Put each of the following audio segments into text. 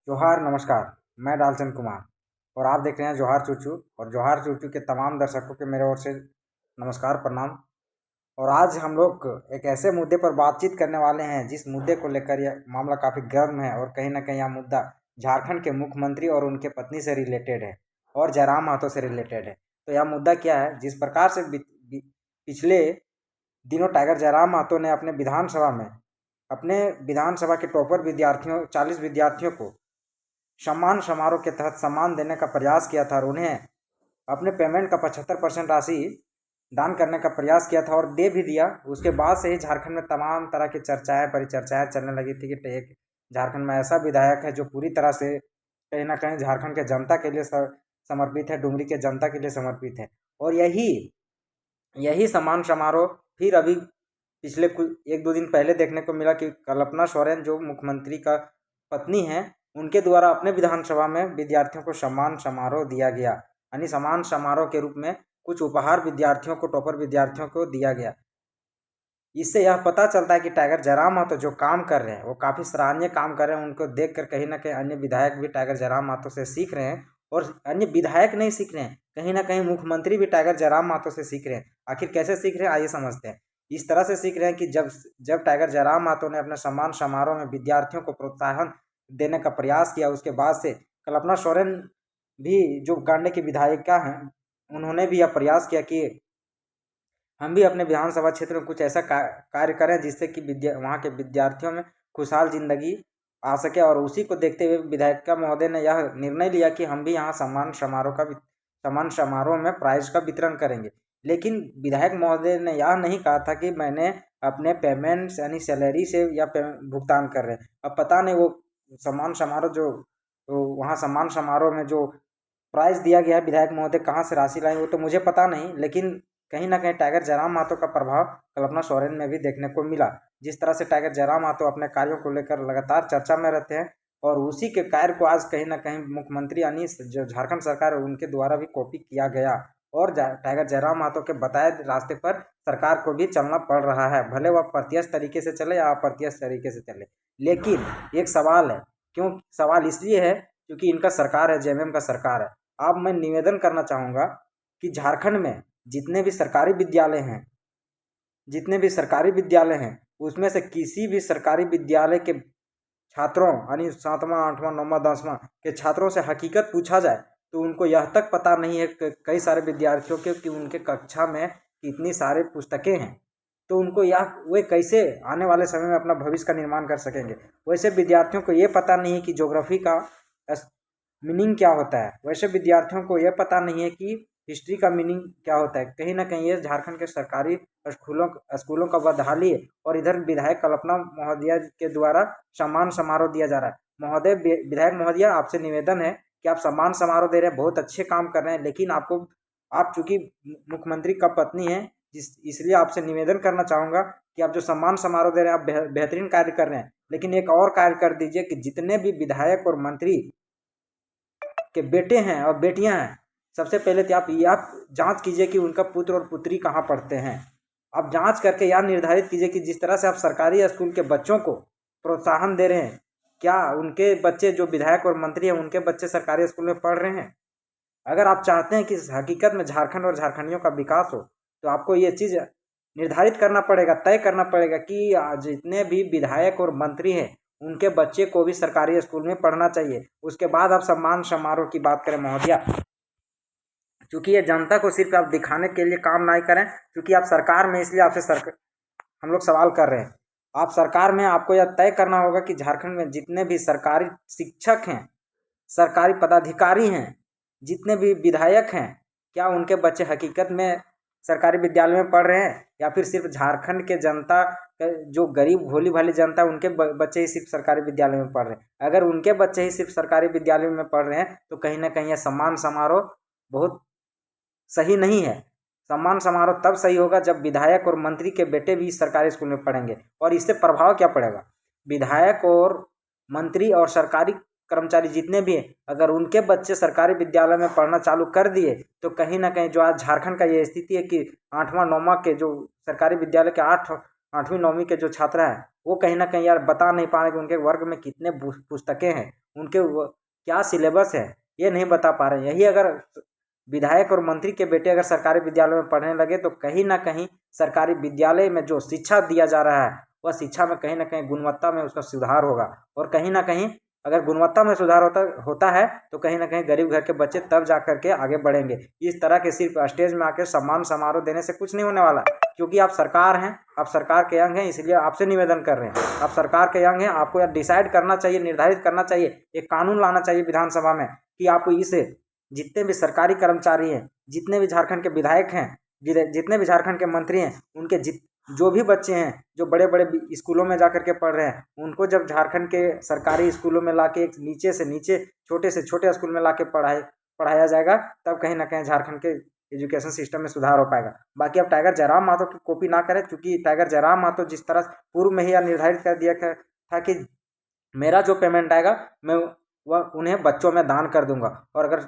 जोहार नमस्कार। मैं डालचंद कुमार और आप देख रहे हैं जोहार चूचू। और जोहार चूचू के तमाम दर्शकों के मेरे ओर से नमस्कार प्रणाम। और आज हम लोग एक ऐसे मुद्दे पर बातचीत करने वाले हैं जिस मुद्दे को लेकर यह मामला काफ़ी गर्म है और कहीं ना कहीं यह मुद्दा झारखंड के मुख्यमंत्री और उनके पत्नी से रिलेटेड है और जयराम महतो से रिलेटेड है। तो यह मुद्दा क्या है? जिस प्रकार से पिछले दिनों टाइगर जयराम महतो ने अपने विधानसभा के टॉपर विद्यार्थियों 40 विद्यार्थियों को सम्मान समारोह के तहत सम्मान देने का प्रयास किया था और उन्हें अपने पेमेंट का 75% राशि दान करने का प्रयास किया था और दे भी दिया। उसके बाद से ही झारखंड में तमाम तरह की चर्चाएं परिचर्चाएं चलने लगी थी कि एक झारखंड में ऐसा विधायक है जो पूरी तरह से कहीं ना कहीं झारखंड के जनता के लिए समर्पित है, डुमरी के जनता के लिए समर्पित है। और यही यही सम्मान समारोह फिर अभी पिछले कुछ एक दो दिन पहले देखने को मिला कि कल्पना सोरेन जो मुख्यमंत्री का पत्नी है, उनके द्वारा अपने विधानसभा में विद्यार्थियों को सम्मान समारोह दिया गया। यानी सम्मान समारोह के रूप में कुछ उपहार विद्यार्थियों को, टॉपर विद्यार्थियों को दिया गया। इससे यह पता चलता है कि टाइगर जयराम महतो जो काम कर रहे हैं वो काफ़ी सराहनीय काम कर रहे हैं। उनको देखकर कहीं ना कहीं अन्य विधायक भी टाइगर जयराम महतो से सीख रहे हैं और अन्य विधायक नहीं सीख रहे हैं, कहीं ना कहीं मुख्यमंत्री भी टाइगर जयराम महतो से सीख रहे हैं। आखिर कैसे सीख रहे हैं, आइए समझते हैं। इस तरह से सीख रहे हैं कि जब जब टाइगर जयराम महतो ने अपने सम्मान समारोह में विद्यार्थियों को प्रोत्साहन देने का प्रयास किया, उसके बाद से कल्पना सोरेन भी जो गांडे की विधायिका हैं, उन्होंने भी यह प्रयास किया कि हम भी अपने विधानसभा क्षेत्र में कुछ ऐसा कार्य करें जिससे कि वहाँ के विद्यार्थियों में खुशहाल जिंदगी आ सके। और उसी को देखते हुए विधायिका महोदय ने यह निर्णय लिया कि हम भी यहाँ सम्मान समारोह में प्राइज का वितरण करेंगे। लेकिन विधायक महोदय ने यह नहीं कहा था कि मैंने अपने पेमेंट्स यानी सैलरी से या भुगतान कर रहे हैं। अब पता नहीं वो सम्मान समारोह जो वहाँ सम्मान समारोह में जो प्राइज दिया गया है, विधायक महोदय कहाँ से राशि लाए वो तो मुझे पता नहीं, लेकिन कहीं ना कहीं टाइगर जयराम महतो का प्रभाव कल्पना सोरेन में भी देखने को मिला। जिस तरह से टाइगर जयराम महतो अपने कार्यों को लेकर लगातार चर्चा में रहते हैं और उसी के कार्य को आज कहीं ना कहीं मुख्यमंत्री यानी जो झारखंड सरकार है उनके द्वारा भी कॉपी किया गया और टाइगर जयराम महतो के बताए रास्ते पर सरकार को भी चलना पड़ रहा है, भले वह प्रत्यक्ष तरीके से चले या अप्रत्यक्ष तरीके से चले। लेकिन एक सवाल है, क्यों सवाल इसलिए है क्योंकि इनका सरकार है, जेएमएम का सरकार है। अब मैं निवेदन करना चाहूँगा कि झारखंड में जितने भी सरकारी विद्यालय हैं उसमें से किसी भी सरकारी विद्यालय के छात्रों यानी 7वां 8वां 9वां 10वां के छात्रों से हकीकत पूछा जाए तो उनको यह तक पता नहीं है कई सारे विद्यार्थियों के कि उनके कक्षा में कितनी सारे पुस्तकें हैं। तो उनको वे कैसे आने वाले समय में अपना भविष्य का निर्माण कर सकेंगे। वैसे विद्यार्थियों को ये पता नहीं है कि ज्योग्राफी का मीनिंग क्या होता है, वैसे विद्यार्थियों को यह पता नहीं है कि हिस्ट्री का मीनिंग क्या होता है। कहीं ना कहीं ये झारखंड के सरकारी स्कूलों का बदहाली है। और इधर विधायक कल्पना महोदया के द्वारा सम्मान समारोह दिया जा रहा है। महोदय, विधायक महोदया, आपसे निवेदन है कि आप सम्मान समारोह दे रहे हैं, बहुत अच्छे काम कर रहे हैं, लेकिन आप चूंकि मुख्यमंत्री का पत्नी है इसलिए आपसे निवेदन करना चाहूँगा कि आप जो सम्मान समारोह दे रहे हैं आप बेहतरीन कार्य कर रहे हैं, लेकिन एक और कार्य कर दीजिए कि जितने भी विधायक और मंत्री के बेटे हैं और बेटियां हैं, सबसे पहले तो आप जांच कीजिए कि उनका पुत्र और पुत्री कहाँ पढ़ते हैं। आप जांच करके यह निर्धारित कीजिए कि जिस तरह से आप सरकारी स्कूल के बच्चों को प्रोत्साहन दे रहे हैं, क्या उनके बच्चे जो विधायक और मंत्री हैं उनके बच्चे सरकारी स्कूल में पढ़ रहे हैं। अगर आप चाहते हैं कि हकीकत में झारखंड और झारखंडियों का विकास हो तो आपको ये चीज़ निर्धारित करना पड़ेगा, तय करना पड़ेगा कि जितने भी विधायक और मंत्री हैं उनके बच्चे को भी सरकारी स्कूल में पढ़ना चाहिए। उसके बाद आप सम्मान समारोह की बात करें महोदया। क्योंकि ये जनता को सिर्फ आप दिखाने के लिए काम नहीं करें, क्योंकि आप सरकार में, इसलिए आपसे हम लोग सवाल कर रहे हैं। आप सरकार में आपको यह तय करना होगा कि झारखंड में जितने भी सरकारी शिक्षक हैं, सरकारी पदाधिकारी हैं, जितने भी विधायक हैं, क्या उनके बच्चे हकीकत में सरकारी विद्यालय में पढ़ रहे हैं या फिर सिर्फ झारखंड के जनता जो गरीब भोली भाली जनता उनके बच्चे ही सिर्फ सरकारी विद्यालय में पढ़ रहे हैं। अगर उनके बच्चे ही सिर्फ सरकारी विद्यालय में पढ़ रहे हैं तो कहीं ना कहीं यह सम्मान समारोह बहुत सही नहीं है। सम्मान समारोह तब सही होगा जब विधायक और मंत्री के बेटे भी सरकारी स्कूल में पढ़ेंगे। और इससे प्रभाव क्या पड़ेगा, विधायक और मंत्री और सरकारी कर्मचारी जितने भी हैं, अगर उनके बच्चे सरकारी विद्यालय में पढ़ना चालू कर दिए तो कहीं ना कहीं जो आज झारखंड का ये स्थिति है कि 8वां 9वां के जो सरकारी विद्यालय के 8वीं 9वीं के जो छात्र हैं वो कहीं ना कहीं यार बता नहीं पा रहे कि उनके वर्ग में कितने पुस्तकें हैं, उनके क्या सिलेबस है ये नहीं बता पा रहे हैं। यही अगर विधायक और मंत्री के बेटे अगर सरकारी विद्यालय में पढ़ने लगे तो कहीं ना कहीं सरकारी विद्यालय में जो शिक्षा दिया जा रहा है वह शिक्षा में कहीं ना कहीं गुणवत्ता में उसका सुधार होगा। और कहीं ना कहीं अगर गुणवत्ता में सुधार होता है तो कहीं ना कहीं गरीब घर के बच्चे तब जा करके आगे बढ़ेंगे। इस तरह के सिर्फ स्टेज में आकर सम्मान समारोह देने से कुछ नहीं होने वाला, क्योंकि आप सरकार हैं, आप सरकार के अंग हैं, इसलिए आपसे निवेदन कर रहे हैं। आप सरकार के अंग हैं, आपको यह डिसाइड करना चाहिए, निर्धारित करना चाहिए, एक कानून लाना चाहिए विधानसभा में कि आप इसे जितने भी सरकारी कर्मचारी हैं, जितने भी झारखंड के विधायक हैं, जितने भी झारखंड के मंत्री हैं, उनके जो भी बच्चे हैं जो बड़े बड़े स्कूलों में जा कर के पढ़ रहे हैं, उनको जब झारखंड के सरकारी स्कूलों में लाके एक नीचे से नीचे छोटे से छोटे स्कूल में लाके पढ़ाया जाएगा, तब कहीं ना कहीं झारखंड के एजुकेशन सिस्टम में सुधार हो पाएगा। बाकी अब टाइगर जयराम महतो की कॉपी ना करें, क्योंकि टाइगर जयराम महतो जिस तरह पूर्व में ही यह निर्धारित कर दिया था कि मेरा जो पेमेंट आएगा मैं वह उन्हें बच्चों में दान कर दूंगा। और अगर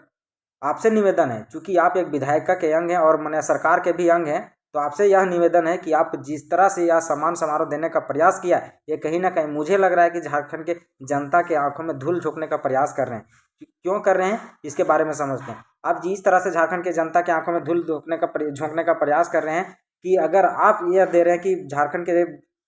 आपसे निवेदन है, चूंकि आप एक विधायिका के अंग हैं और मैंने सरकार के भी अंग हैं, तो आपसे यह निवेदन है कि आप जिस तरह से यह सम्मान समारोह देने का प्रयास किया है, ये कहीं ना कहीं मुझे लग रहा है कि झारखंड के जनता के आंखों में धूल झोंकने का प्रयास कर रहे हैं। क्यों कर रहे हैं इसके बारे में समझते हैं। आप जिस तरह से झारखंड के जनता के आंखों में धूल झोंकने का प्रयास कर रहे हैं कि अगर आप यह दे रहे हैं कि झारखंड के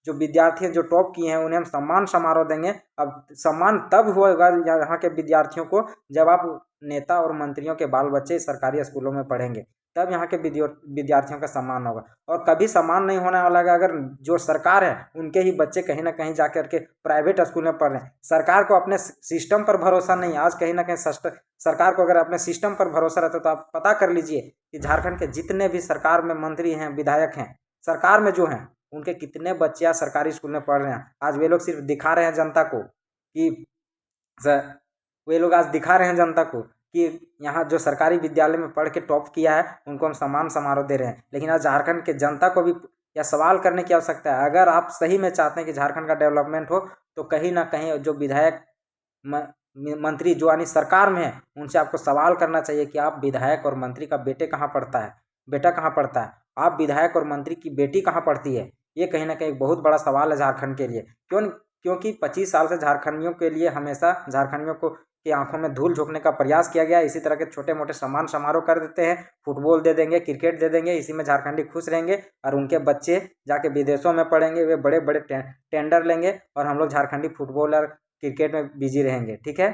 जो विद्यार्थी हैं जो टॉप किए हैं उन्हें हम सम्मान समारोह देंगे। अब सम्मान तब होगा यहाँ के विद्यार्थियों को जब आप नेता और मंत्रियों के बाल बच्चे सरकारी स्कूलों में पढ़ेंगे, तब यहाँ के विद्यार्थियों का सम्मान होगा। और कभी सम्मान नहीं होने वाला है अगर जो सरकार है उनके ही बच्चे कहीं ना कहीं जाकर के प्राइवेट स्कूल में पढ़ रहे हैं। सरकार को अपने सिस्टम पर भरोसा नहीं। आज कहीं ना कहीं सरकार को अगर अपने सिस्टम पर भरोसा रहता तो आप पता कर लीजिए कि झारखंड के जितने भी सरकार में मंत्री हैं, विधायक हैं, सरकार में जो हैं, उनके कितने बच्चे आज सरकारी स्कूल में पढ़ रहे हैं। आज वे लोग सिर्फ दिखा रहे हैं जनता को कि यहाँ जो सरकारी विद्यालय में पढ़ के टॉप किया है उनको हम सम्मान समारोह दे रहे हैं। लेकिन आज झारखंड के जनता को भी यह सवाल करने की आवश्यकता है। अगर आप सही में चाहते हैं कि झारखंड का डेवलपमेंट हो तो कहीं ना कहीं जो विधायक मंत्री जो यानी सरकार में है उनसे आपको सवाल करना चाहिए कि आप विधायक और मंत्री का बेटा कहाँ पढ़ता है, आप विधायक और मंत्री की बेटी कहाँ पढ़ती है। ये कहीं ना कहीं बहुत बड़ा सवाल है झारखंड के लिए। क्योंकि 25 साल से झारखंडियों के लिए हमेशा झारखंडियों को की आंखों में धूल झोंकने का प्रयास किया गया। इसी तरह के छोटे मोटे सम्मान समारोह कर देते हैं, फुटबॉल दे देंगे, क्रिकेट दे देंगे, इसी में झारखंडी खुश रहेंगे और उनके बच्चे जाके विदेशों में पढ़ेंगे, वे बड़े बड़े टेंडर लेंगे और हम लोग झारखंडी फुटबॉल और क्रिकेट में बिजी रहेंगे। ठीक है,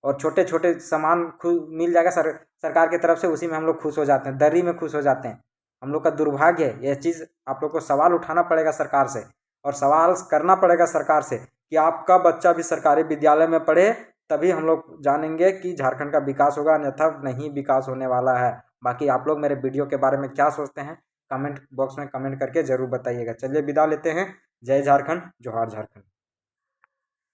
और छोटे छोटे सामान खुद मिल जाएगा सरकार की तरफ से, उसी में हम लोग खुश हो जाते हैं, दर्री में खुश हो जाते हैं। हम लोग का दुर्भाग्य है। यह चीज़ आप लोग को सवाल उठाना पड़ेगा सरकार से और सवाल करना पड़ेगा सरकार से कि आपका बच्चा भी सरकारी विद्यालय में पढ़े, तभी हम लोग जानेंगे कि झारखंड का विकास होगा, अन्यथा नहीं विकास होने वाला है। बाकी आप लोग मेरे वीडियो के बारे में क्या सोचते हैं कमेंट बॉक्स में कमेंट करके ज़रूर बताइएगा। चलिए विदा लेते हैं। जय झारखंड, जोहार झारखंड।